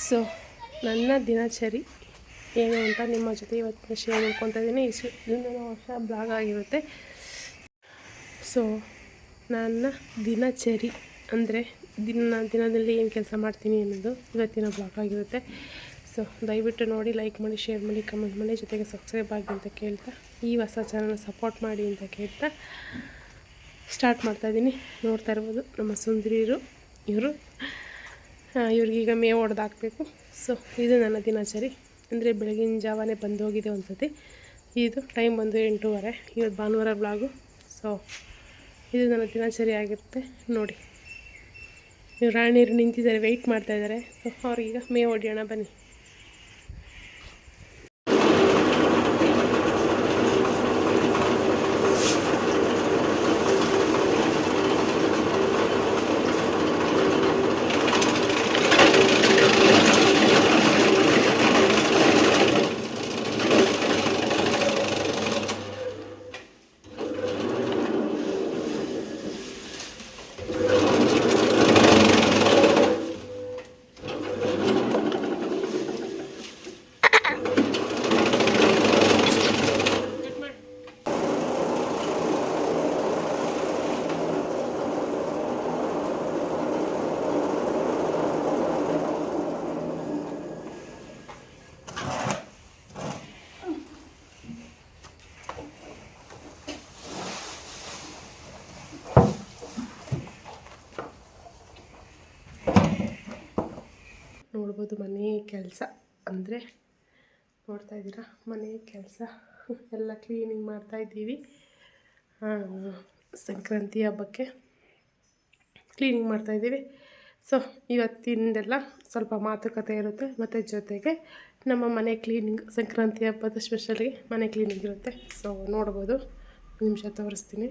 So ನನ್ನ ದಿನಚರಿ ಏನು ಅಂತ ನಿಮ್ಮ ಜೊತೆ ಇವತ್ತು ಶೇರ್ ಮಾಡ್ಕೊತಾ ಇದ್ದೀನಿ. ಇದೊಂದು ಹೊಸ ಬ್ಲಾಗ್ ಆಗಿರುತ್ತೆ. ಸೊ ನನ್ನ ದಿನಚರಿ ಅಂದರೆ ದಿನದಲ್ಲಿ ಏನು ಕೆಲಸ ಮಾಡ್ತೀನಿ ಅನ್ನೋದು ಇವತ್ತಿನ ಬ್ಲಾಗ್ ಆಗಿರುತ್ತೆ. ಸೊ ದಯವಿಟ್ಟು ನೋಡಿ, ಲೈಕ್ ಮಾಡಿ, ಶೇರ್ ಮಾಡಿ, ಕಮೆಂಟ್ ಮಾಡಿ, ಜೊತೆಗೆ ಸಬ್ಸ್ಕ್ರೈಬ್ ಆಗಿ ಅಂತ ಕೇಳ್ತಾ, ಈ ಹೊಸ ಚಾನಲ್ನ ಸಪೋರ್ಟ್ ಮಾಡಿ ಅಂತ ಕೇಳ್ತಾ ಸ್ಟಾರ್ಟ್ ಮಾಡ್ತಾಯಿದ್ದೀನಿ. ನೋಡ್ತಾ ಇರ್ಬೋದು ನಮ್ಮ ಸುಂದರಿಯರು ಇವ್ರಿಗೀಗ ಮೇವು ಹೊಡೆದಾಕಬೇಕು. ಸೊ ಇದು ನನ್ನ ದಿನಚರಿ. ಅಂದರೆ ಬೆಳಗಿನ ಜಾವನೇ ಬಂದು ಹೋಗಿದೆ ಒಂದು ಸತಿ. ಇದು ಟೈಮ್ ಬಂದು 8:30. ಇವತ್ತು ಭಾನುವಾರ ಬ್ಲಾಗು. ಸೊ ಇದು ನನ್ನ ದಿನಚರಿ ಆಗಿರುತ್ತೆ. ನೋಡಿ, ರಾಣಿಯರು ನಿಂತಿದ್ದಾರೆ, ವೆಯ್ಟ್ ಮಾಡ್ತಾಯಿದ್ದಾರೆ. ಸೊ ಅವ್ರಿಗೀಗ ಮೇವು ಹೊಡೆಯೋಣ ಬನ್ನಿ. ನೋಡ್ಬೋದು ಮನೆ ಕೆಲಸ ಅಂದರೆ ನೋಡ್ತಾ ಇದ್ದೀರಾ, ಮನೆ ಕೆಲಸ ಎಲ್ಲ ಕ್ಲೀನಿಂಗ್ ಮಾಡ್ತಾಯಿದ್ದೀವಿ. ಸಂಕ್ರಾಂತಿ ಹಬ್ಬಕ್ಕೆ ಕ್ಲೀನಿಂಗ್ ಮಾಡ್ತಾಯಿದ್ದೀವಿ. ಸೊ ಇವತ್ತಿಂದೆಲ್ಲ ಸ್ವಲ್ಪ ಮಾತುಕತೆ ಇರುತ್ತೆ, ಮತ್ತು ಜೊತೆಗೆ ನಮ್ಮ ಮನೆ ಕ್ಲೀನಿಂಗ್, ಸಂಕ್ರಾಂತಿ ಹಬ್ಬದ ಸ್ಪೆಷಲಿ ಮನೆ ಕ್ಲೀನಿಂಗ್ ಇರುತ್ತೆ. ಸೊ ನೋಡ್ಬೋದು, ನಿಮಿಷ ತೋರಿಸ್ತೀನಿ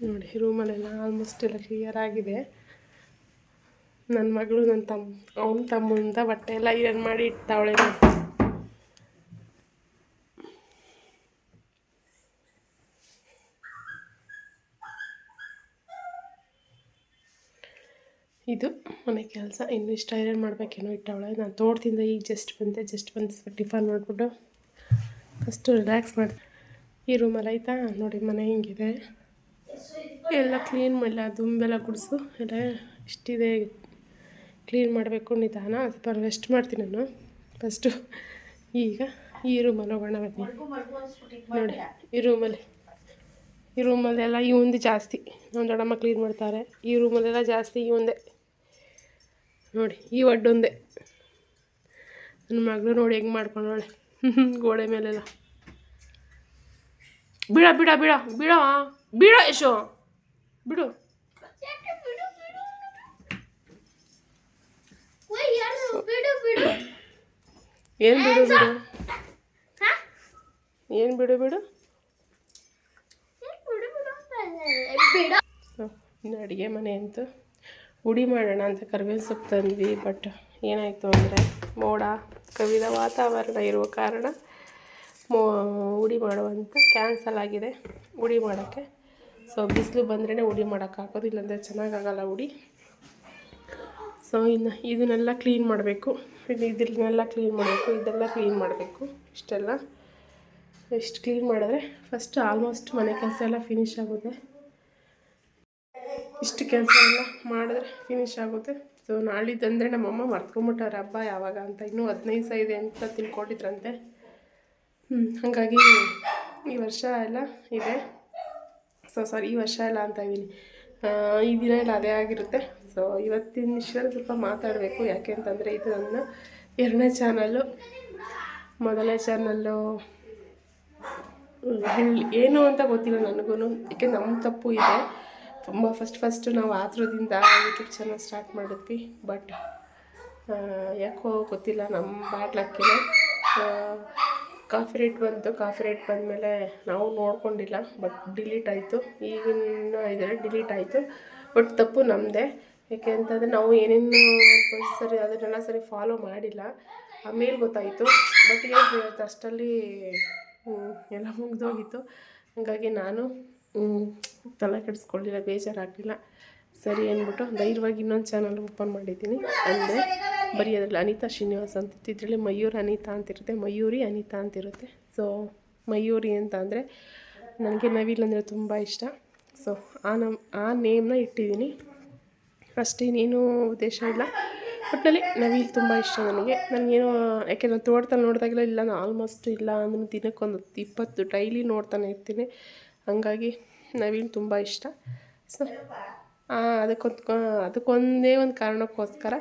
ನೋಡಿ. ರೂಮಲ್ಲೆಲ್ಲ ಆಲ್ಮೋಸ್ಟ್ ಎಲ್ಲ ಕ್ಲಿಯರ್ ಆಗಿದೆ. ನನ್ನ ಮಗಳು ನನ್ನ ಅವನ ತಮ್ಮಂದ ಬಟ್ಟೆ ಎಲ್ಲ ಐರನ್ ಮಾಡಿ ಇಡ್ತಾವಳೆ. ಇದು ಮನೆ ಕೆಲಸ. ಇನ್ನು ಇಷ್ಟು ಐರನ್ ಮಾಡಬೇಕೇನೋ ಇಟ್ಟವಳೆ. ನಾನು ತೋಟದಿಂದ ಈಗ ಜಸ್ಟ್ ಬಂದು ಟಿಫನ್ ಮಾಡಿಬಿಟ್ಟು ಫಸ್ಟು ರಿಲ್ಯಾಕ್ಸ್ ಮಾಡಿ. ಈ ರೂಮಲ್ಲಿ ಆಯಿತಾ ನೋಡಿ, ಮನೆ ಹಿಂಗಿದೆ. ಎಲ್ಲ ಕ್ಲೀನ್ ಮಾಡಲ, ದುಂಬೆಲ್ಲ ಗುಡಿಸು ಎಲ್ಲ ಇಷ್ಟಿದೆ. ಕ್ಲೀನ್ ಮಾಡಬೇಕು ನಿಧಾನ, ಸ್ವಲ್ಪ ರೆಸ್ಟ್ ಮಾಡ್ತೀನಿ ನಾನು ಫಸ್ಟು. ಈಗ ಈ ರೂಮಲ್ಲಿ ಹೋಗೋಣ ಬನ್ನಿ. ನೋಡಿ, ಈ ರೂಮಲ್ಲೆಲ್ಲ ಇವಂದು ಜಾಸ್ತಿ. ನಮ್ಮ ದೊಡ್ಡಮ್ಮ ಕ್ಲೀನ್ ಮಾಡ್ತಾರೆ. ಈ ರೂಮಲ್ಲೆಲ್ಲ ಜಾಸ್ತಿ ಇವಂದೆ ನೋಡಿ. ಈ ಒಡ್ಡೊಂದೇ ನನ್ನ ಮಗಳು ನೋಡಿ ಹೆಂಗೆ ಮಾಡ್ಕೊಂಡವಳೆ ಗೋಡೆ ಮೇಲೆಲ್ಲ. ಬಿಡ ಯಶೋ, ಬಿಡು. ಏನು ಬಿಡು. ಇನ್ನು ಅಡುಗೆ ಮನೆ ಅಂತೂ ಉಡಿ ಮಾಡೋಣ ಅಂತ ಕರಿಬೇವು ಸೊಪ್ಪು ತಂದ್ವಿ. ಬಟ್ ಏನಾಯಿತು ಅಂದರೆ ಮೋಡ ಕವಿದ ವಾತಾವರಣ ಇರುವ ಕಾರಣ ಉಡಿ ಮಾಡುವಂತ ಕ್ಯಾನ್ಸಲ್ ಆಗಿದೆ, ಉಡಿ ಮಾಡೋಕ್ಕೆ. ಸೊ ಬಿಸಿಲು ಬಂದ್ರೇ ಉಡಿ ಮಾಡೋಕ್ಕಾಗೋದು, ಇಲ್ಲಾಂದರೆ ಚೆನ್ನಾಗಾಗಲ್ಲ ಉಡಿ. ಸೊ ಇನ್ನು ಇದನ್ನೆಲ್ಲ ಕ್ಲೀನ್ ಮಾಡಬೇಕು, ಇದನ್ನೆಲ್ಲ ಕ್ಲೀನ್ ಮಾಡಬೇಕು, ಇದೆಲ್ಲ ಕ್ಲೀನ್ ಮಾಡಬೇಕು. ಇಷ್ಟು ಕ್ಲೀನ್ ಮಾಡಿದ್ರೆ ಫಸ್ಟ್ ಆಲ್ಮೋಸ್ಟ್ ಮನೆ ಕೆಲಸ ಎಲ್ಲ ಫಿನಿಷ್ ಆಗುತ್ತೆ. ಇಷ್ಟು ಕೆಲಸ ಎಲ್ಲ ಮಾಡಿದ್ರೆ ಫಿನಿಷ್ ಆಗುತ್ತೆ. ಸೊ ನಾಳಿದ್ದಂದರೆ ನಮ್ಮಮ್ಮ ಮರ್ತ್ಕೊಂಬಿಟ್ಟಾರೆ ಹಬ್ಬ ಯಾವಾಗ ಅಂತ. ಇನ್ನೂ 15 ದಿವಸ ಇದೆ ಅಂತ ತಿಳ್ಕೊಂಡಿದ್ರಂತೆ. ಹಾಗಾಗಿ ಈ ವರ್ಷ ಎಲ್ಲ ಇದೆ. ಈ ವರ್ಷ ಎಲ್ಲ ಅಂತ ಇದ್ದೀನಿ, ಈ ದಿನ ಎಲ್ಲ ಅದೇ ಆಗಿರುತ್ತೆ. ಸೊ ಇವತ್ತಿನ ವಿಷಯದಲ್ಲಿ ಸ್ವಲ್ಪ ಮಾತಾಡಬೇಕು. ಯಾಕೆ ಅಂತಂದರೆ ಇದು ನನ್ನ 2ನೇ ಚಾನಲ್ಲು. ಮೊದಲನೇ ಚಾನಲ್ಲು ಏನು ಅಂತ ಗೊತ್ತಿಲ್ಲ ನನಗೂ, ಯಾಕೆ ನಮ್ಮ ತಪ್ಪು ಇದೆ ತುಂಬ. ಫಸ್ಟು ನಾವು ಆತುರದಿಂದ ಯೂಟ್ಯೂಬ್ ಚಾನಲ್ ಸ್ಟಾರ್ಟ್ ಮಾಡಿದ್ವಿ. ಬಟ್ ಯಾಕೋ ಗೊತ್ತಿಲ್ಲ, ನಮ್ಮ ಬ್ಯಾಡ್ ಲಕ್ಕಿನ ಕಾಫಿ ರೇಟ್ ಬಂದಮೇಲೆ ನಾವು ನೋಡ್ಕೊಂಡಿಲ್ಲ. ಬಟ್ ಡಿಲೀಟ್ ಆಯಿತು. ಈಗಿನ ಇದರಲ್ಲಿ ಡಿಲೀಟ್ ಆಯಿತು. ಬಟ್ ತಪ್ಪು ನಮ್ಮದೇ. ಯಾಕೆ ಅಂತಂದರೆ ನಾವು ಏನೇನು ಸರಿ ಅದನ್ನೆಲ್ಲ ಸರಿ ಫಾಲೋ ಮಾಡಿಲ್ಲ. ಆಮೇಲೆ ಗೊತ್ತಾಯಿತು. ಬಟ್ ಏನು ಅಷ್ಟರಲ್ಲಿ ಎಲ್ಲ ಮುಗಿದೋಗಿತ್ತು. ಹಾಗಾಗಿ ನಾನು ತಲೆ ಕೆಡಿಸ್ಕೊಳ್ಳಿಲ್ಲ, ಬೇಜಾರಾಗಲಿಲ್ಲ. ಸರಿ ಅಂದ್ಬಿಟ್ಟು ಧೈರ್ಯವಾಗಿ ಇನ್ನೊಂದು ಚಾನಲ್ ಓಪನ್ ಮಾಡಿದ್ದೀನಿ. ಅಂದರೆ ಬರೀ ಅದರಲ್ಲಿ ಅನಿತಾ ಶ್ರೀನಿವಾಸ್ ಅಂತಿತ್ತು, ಇದರಲ್ಲಿ ಮಯೂರ್ ಅನಿತಾ ಅಂತಿರುತ್ತೆ, ಮಯೂರಿ ಅನಿತಾ ಅಂತಿರುತ್ತೆ. ಸೊ ಮಯೂರಿ ಅಂತ ಅಂದರೆ ನನಗೆ ನವಿಲ್ ಅಂದರೆ ತುಂಬ ಇಷ್ಟ. ಸೊ ಆ ನೇಮ್ನ ಇಟ್ಟಿದ್ದೀನಿ ಅಷ್ಟೇ, ಇನ್ನೇನು ಉದ್ದೇಶ ಇಲ್ಲ. ಒಟ್ಟಿನಲ್ಲಿ ನವಿಲ್ ತುಂಬ ಇಷ್ಟ ನನಗೇನೋ ಯಾಕೆ ನಾನು ತೋಟದಲ್ಲಿ ನೋಡಿದಾಗೆಲ್ಲ ಇಲ್ಲ ನಾನು ಆಲ್ಮೋಸ್ಟ್ ಇಲ್ಲ ಅಂದರೆ ದಿನಕ್ಕೊಂದು 20 ಡೈಲಿ ನೋಡ್ತಾನೆ ಇರ್ತೀನಿ. ಹಂಗಾಗಿ ನವಿಲ್ ತುಂಬ ಇಷ್ಟ. ಸೊ ಅದಕ್ಕೊಂದೇ ಒಂದು ಕಾರಣಕ್ಕೋಸ್ಕರ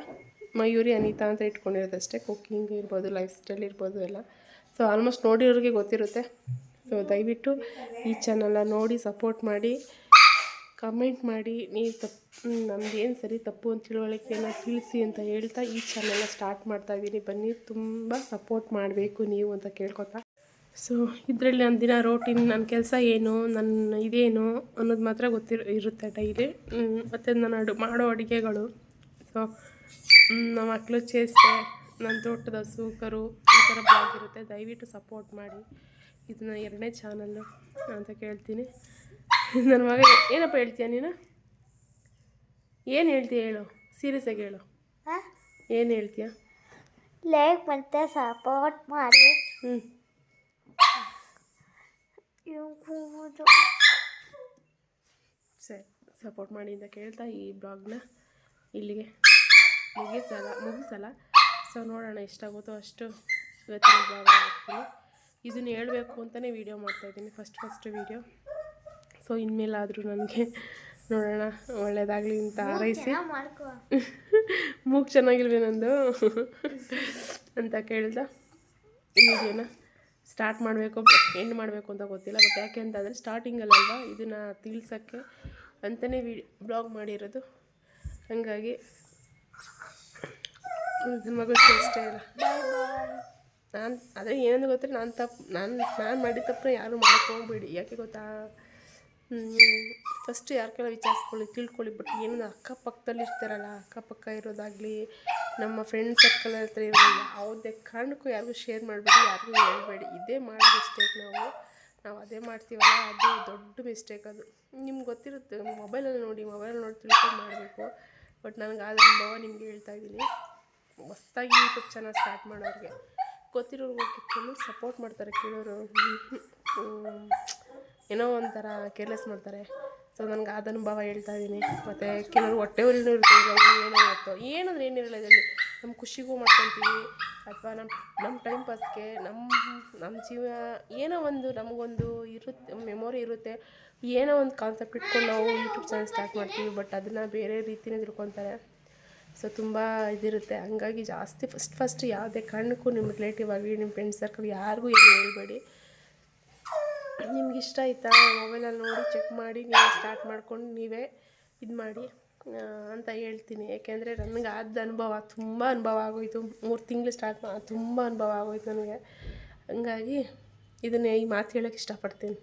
ಮಯೂರಿ ಅನಿತಾ ಅಂತ ಇಟ್ಕೊಂಡಿರೋದಷ್ಟೇ. ಕುಕ್ಕಿಂಗ್ ಇರ್ಬೋದು, ಲೈಫ್ ಸ್ಟೈಲ್ ಇರ್ಬೋದು ಎಲ್ಲ. ಸೊ ಆಲ್ಮೋಸ್ಟ್ ನೋಡಿರೋರಿಗೆ ಗೊತ್ತಿರುತ್ತೆ. ಸೊ ದಯವಿಟ್ಟು ಈ ಚಾನಲ್ನ ನೋಡಿ ಸಪೋರ್ಟ್ ಮಾಡಿ, ಕಮೆಂಟ್ ಮಾಡಿ, ನೀವು ನಮ್ದೇನು ಸರಿ ತಪ್ಪು ಅಂತ ತಿಳುವಳಿಕೆಯನ್ನು ತಿಳಿಸಿ ಅಂತ ಹೇಳ್ತಾ ಈ ಚಾನಲ್ನ ಸ್ಟಾರ್ಟ್ ಮಾಡ್ತಾಯಿದ್ದೀನಿ. ಬನ್ನಿ, ತುಂಬ ಸಪೋರ್ಟ್ ಮಾಡಬೇಕು ನೀವು ಅಂತ ಕೇಳ್ಕೊತಾ. ಸೊ ಇದರಲ್ಲಿ ನನ್ನ ದಿನ ರೋಟೀನ್, ನನ್ನ ಕೆಲಸ ಏನು, ನನ್ನ ಇದೇನು ಅನ್ನೋದು ಮಾತ್ರ ಇರುತ್ತೆ ಡೈಲಿ. ಮತ್ತು ನಾನು ಮಾಡೋ ಅಡುಗೆಗಳು, ಸೊ ನಮ್ಮ ಮಕ್ಕಳು ಚೇಷ್ಟೆ, ನನ್ನ ತೋಟದ ಹಸು ಕರು, ಈ ಥರ ಬ್ಲಾಗ್ ಇರುತ್ತೆ. ದಯವಿಟ್ಟು ಸಪೋರ್ಟ್ ಮಾಡಿ. ಇದು ನನ್ನ 2ನೇ ಚಾನಲ್ಲು ಅಂತ ಕೇಳ್ತೀನಿ. ನನ್ನ ಮಗ ಏನಪ್ಪ ಹೇಳ್ತೀಯ ನೀನು? ಏನು ಹೇಳ್ತೀಯ ಹೇಳು, ಸೀರಿಯಸ್ಸಾಗಿ ಹೇಳು, ಏನು ಹೇಳ್ತೀಯ? ಲೈಕ್ ಮತ್ತು ಸಪೋರ್ಟ್ ಮಾಡಿ. ಸರಿ, ಸಪೋರ್ಟ್ ಮಾಡಿ ಅಂತ ಕೇಳ್ತಾ ಈ ಬ್ಲಾಗ್ನ ಇಲ್ಲಿಗೆ ಮುಗಿಸಲ್ಲ. ಸೊ ನೋಡೋಣ ಎಷ್ಟಾಗುತ್ತೋ ಅಷ್ಟು ಇವತ್ತಿನ ಬ್ಲಾಗ್ ಮಾಡ್ತೀನಿ. ಇದನ್ನು ಹೇಳಬೇಕು ಅಂತಲೇ ವೀಡಿಯೋ ಮಾಡ್ತಾಯಿದ್ದೀನಿ, ಫಸ್ಟ್ ವೀಡಿಯೋ. ಸೊ ಇನ್ಮೇಲಾದರೂ ನನಗೆ ನೋಡೋಣ ಒಳ್ಳೆಯದಾಗಲಿ ಅಂತ ಹಾರೈಸಿ. ಮೂಗು ಚೆನ್ನಾಗಿಲ್ವೇ ನಂದು ಅಂತ ಕೇಳ್ದ ಈ ವಿಡಿಯೋನ ಸ್ಟಾರ್ಟ್ ಮಾಡಬೇಕು, ಎಂಡ್ ಮಾಡಬೇಕು ಅಂತ ಗೊತ್ತಿಲ್ಲ. ಬಟ್ ಯಾಕೆ ಅಂತಂದರೆ ಸ್ಟಾರ್ಟಿಂಗಲ್ಲಲ್ವ ಇದನ್ನು ತಿಳಿಸೋಕ್ಕೆ ಅಂತಲೇ ಬ್ಲಾಗ್ ಮಾಡಿರೋದು. ಹಾಗಾಗಿ ನನ್ನ ಮಗು ಇಷ್ಟೇ ಇಲ್ಲ. ನಾನು ಆದರೆ ಏನಂದ್ರೆ ಗೊತ್ತಿಲ್ಲ, ನಾನು ಮಾಡಿದ ತಪ್ಪನ್ನ ಯಾರೂ ಮಾಡೋಕ್ಕೆ ಹೋಗ್ಬೇಡಿ. ಯಾಕೆ ಗೊತ್ತಾ, ಫಸ್ಟು ಯಾರಿಗೆಲ್ಲ ವಿಚಾರಿಸ್ಕೊಳ್ಳಿ, ತಿಳ್ಕೊಳ್ಳಿ. ಬಟ್ ಏನಂದ್ರೆ ಅಕ್ಕಪಕ್ಕದಲ್ಲಿ ಇರ್ತಾರಲ್ಲ, ಅಕ್ಕಪಕ್ಕ ಇರೋದಾಗಲಿ, ನಮ್ಮ ಫ್ರೆಂಡ್ ಸರ್ಕಲ್ ಹತ್ರ ಇರೋದು ಯಾವುದೇ ಕಾರಣಕ್ಕೂ ಯಾರಿಗೂ ಶೇರ್ ಮಾಡಬೇಡಿ, ಯಾರಿಗೂ ಹೇಳ್ಬೇಡಿ. ಇದೇ ಮಾಡೋ ಮಿಸ್ಟೇಕ್. ನಾವು ಅದೇ ಮಾಡ್ತೀವಲ್ಲ, ಅದು ದೊಡ್ಡ ಮಿಸ್ಟೇಕ್. ಅದು ನಿಮ್ಗೆ ಗೊತ್ತಿರುತ್ತೆ, ಮೊಬೈಲಲ್ಲಿ ನೋಡಿ ತಿಳ್ಕೊಂಡು ಮಾಡಬೇಕು. ಬಟ್ ನನಗೆ ಆದ ಅನುಭವ ನಿಮಗೆ ಹೇಳ್ತಾಯಿದ್ದೀನಿ. ಹೊಸ್ದಾಗಿ ಯೂಟ್ಯೂಬ್ ಚಾನಲ್ ಸ್ಟಾರ್ಟ್ ಮಾಡೋರಿಗೆ ಗೊತ್ತಿರೋರು ಕೆಲವರು ಸಪೋರ್ಟ್ ಮಾಡ್ತಾರೆ, ಕೆಲವರು ಏನೋ ಒಂಥರ ಕೇರ್ಲೆಸ್ ಮಾಡ್ತಾರೆ. ಸೊ ನನಗೆ ಆದ ಅನುಭವ ಹೇಳ್ತಾಯಿದ್ದೀನಿ. ಮತ್ತು ಕೆಲವರು ಹೊಟ್ಟೆವರಿನೂ ಇರ್ತಾರೆ, ಏನೋ ಇರುತ್ತೋ ಏನಂದ್ರೆ ಏನಿರಲ್ಲ ಇದರಲ್ಲಿ. ನಮ್ಮ ಖುಷಿಗೂ ಮಾಡ್ಕೊತೀವಿ, ಅಥವಾ ನಮ್ಮ ಟೈಮ್ ಪಾಸ್ಗೆ ನಮ್ಮ ಜೀವ ಏನೋ ಒಂದು ನಮಗೊಂದು ಇರುತ್ತೆ, ಮೆಮೊರಿ ಇರುತ್ತೆ, ಏನೋ ಒಂದು ಕಾನ್ಸೆಪ್ಟ್ ಇಟ್ಕೊಂಡು ನಾವು ಯೂಟ್ಯೂಬ್ ಚಾನಲ್ ಸ್ಟಾರ್ಟ್ ಮಾಡ್ತೀವಿ. ಬಟ್ ಅದನ್ನು ಬೇರೆ ರೀತಿಯೇ ತಿಳ್ಕೊತಾರೆ. ಸೊ ತುಂಬ ಇದಿರುತ್ತೆ. ಹಂಗಾಗಿ ಜಾಸ್ತಿ ಫಸ್ಟ್ ಯಾವುದೇ ಕಾರಣಕ್ಕೂ ನಿಮ್ಮ ರಿಲೇಟಿವ್ ಆಗಲಿ, ನಿಮ್ಮ ಫ್ರೆಂಡ್ ಸರ್ಕಲ್ ಯಾರಿಗೂ ಏನು ಹೇಳ್ಬೇಡಿ. ನಿಮ್ಗೆ ಇಷ್ಟ ಆಯಿತಾ ಮೊಬೈಲಲ್ಲಿ ನೋಡಿ ಚೆಕ್ ಮಾಡಿ ನೀವು ಸ್ಟಾರ್ಟ್ ಮಾಡ್ಕೊಂಡು ನೀವೇ ಇದು ಮಾಡಿ ಅಂತ ಹೇಳ್ತೀನಿ. ಏಕೆಂದರೆ ನನಗೆ ಆದ ಅನುಭವ ತುಂಬ ಅನುಭವ ಆಗೋಯಿತು. 3 ತಿಂಗಳು ತುಂಬ ಅನುಭವ ಆಗೋಯ್ತು ನನಗೆ. ಹಂಗಾಗಿ ಇದನ್ನೇ ಈ ಮಾತು ಹೇಳೋಕ್ಕೆ ಇಷ್ಟಪಡ್ತೀನಿ.